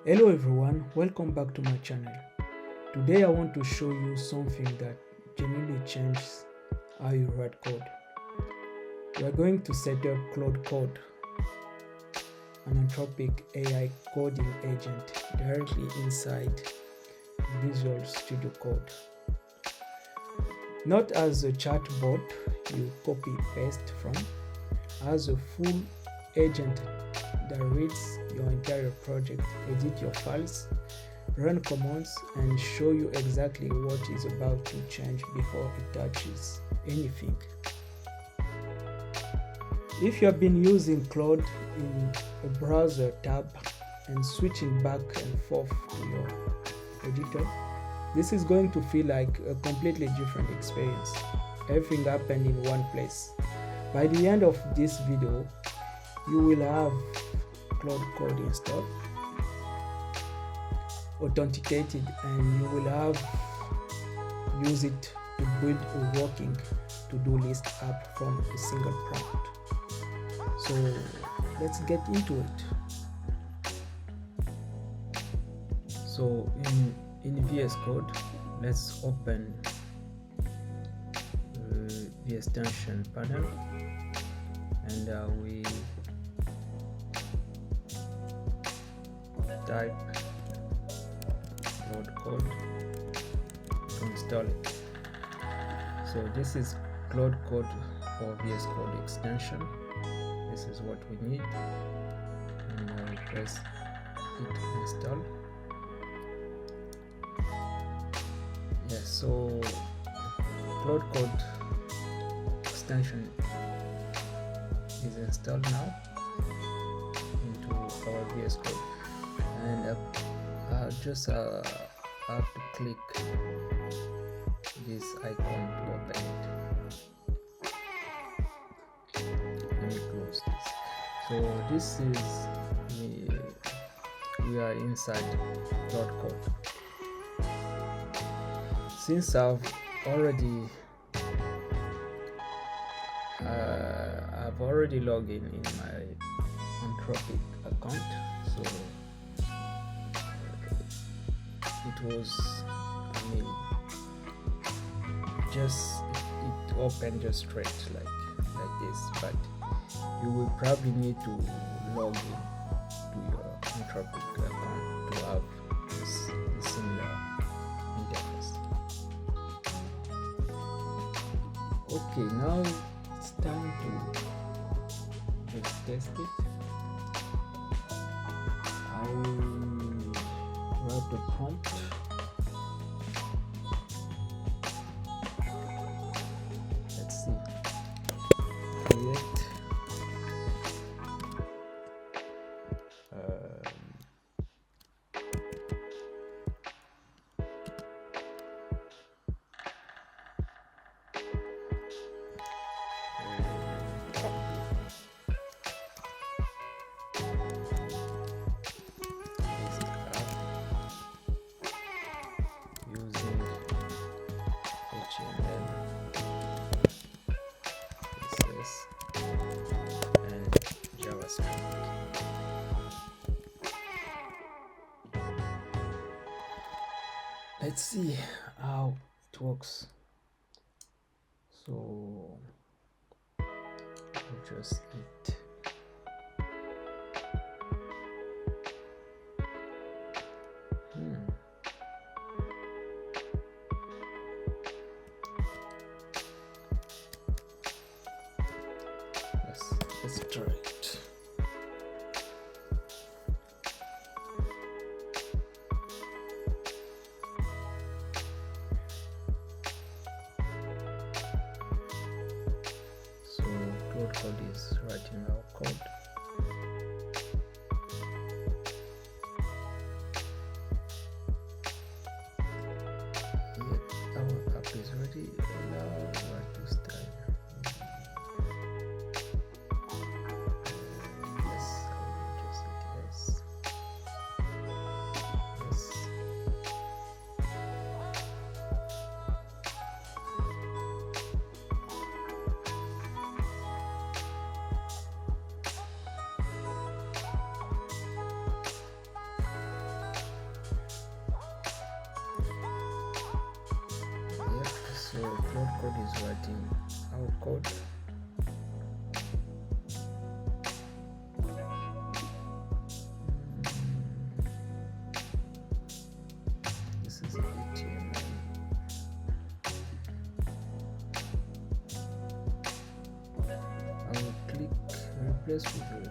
Hello everyone, welcome back to my channel. Today I want to show you something that genuinely changes how you write code. We are going to set up Claude Code, an Anthropic AI coding agent directly inside Visual Studio Code. Not as a chatbot you copy paste from, as a full agent that reads your entire project, edit your files, run commands, and show you exactly what is about to change before it touches anything. If you have been using Claude in a browser tab and switching back and forth to your editor, this is going to feel like a completely different experience. Everything happened in one place. By the end of this video, you will have Claude Code installed, authenticated, and you will have used it to build a working to-do list app from a single prompt. So let's get into it. So in VS Code, let's open the extension panel, and we type Claude Code to install it. So this is Claude Code for VS Code extension. This is what we need, and I will press hit install. Yes, so Claude Code extension is installed now into our VS Code, and I just have to click this icon to open it. Let me close this. So this is we are inside Claude Code. Since I've already logged in my Anthropic account, so it was, it opened just straight like this, but you will probably need to log in to your Anthropic account to have this similar interface. Okay, now it's time to test it. I will write the prompt. Let's see. Create using HTML, CSS, and JavaScript. Let's see how it works. So I'll just hit let's try it. So Claude Code is writing our code. Our app is ready. Allow what to style. Claude is writing our code. This is HTML. I will click replace with it.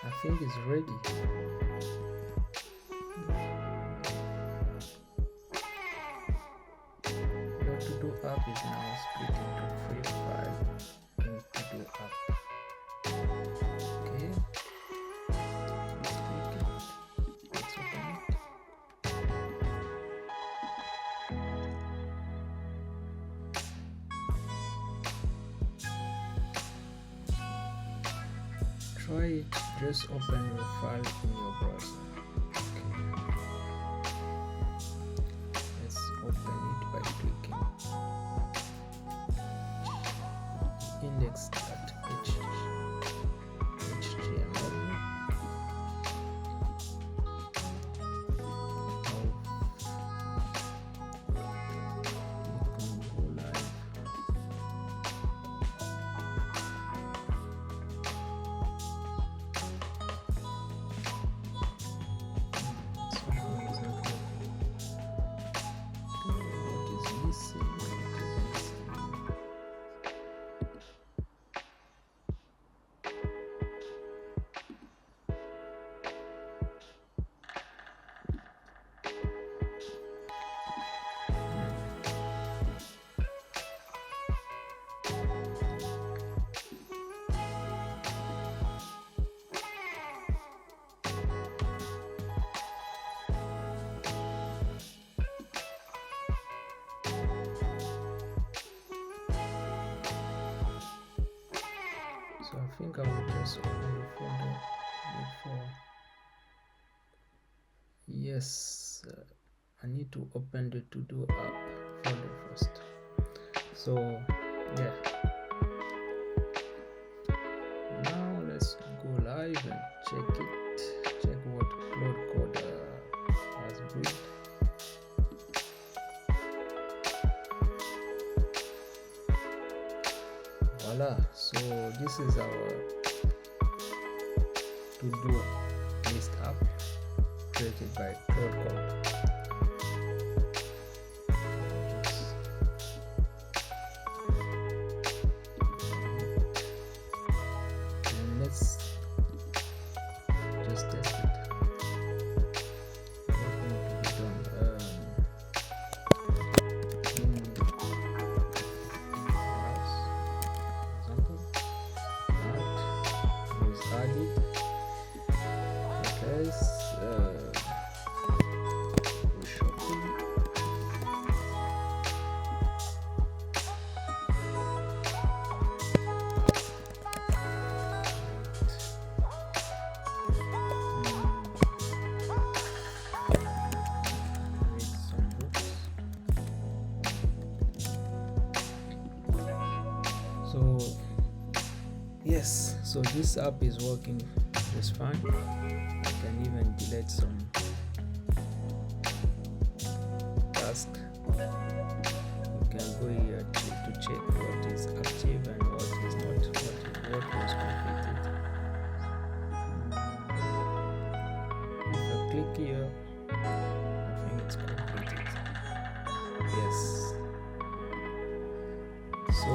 I think it's ready. Your to-do app is now split into 3 files in to-do app. Okay. Let's click it. Let's open it. Try it. Just open your file in your browser. Okay. Let's open it by clicking index.html. So I think I will just open the folder before. Yes, I need to open the to-do app folder first. So yeah, now let's go live and check it. Check what Claude Code has built. Voila, so this is our to-do list app created by Claude Code. And let's just test it. What need to be done? So yes, so this app is working just fine. I can even delete some tasks. You can go here to check what is active and what is not, what was completed. If I click here, I think it's completed. Yes. So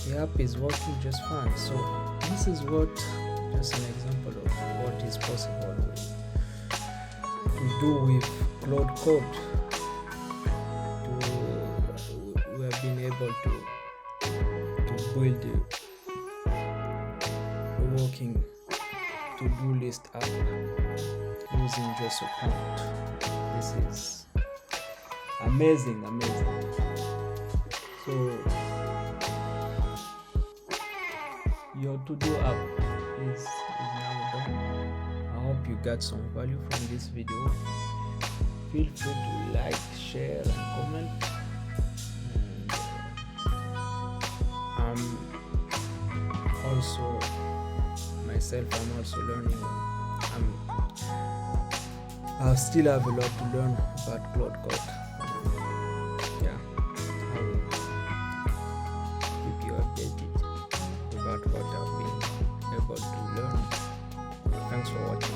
the app is working just fine. So this is just an example of what is possible to do with Claude Code. We have been able to build a working to-do list app using just a prompt. This is amazing. So your to-do app is now done. I hope you got some value from this video. Feel free to like, share and comment. And also myself, I'm also learning. I still have a lot to learn about Claude Code. Yeah, I will keep you updated about what I've been able to learn. Thanks for watching.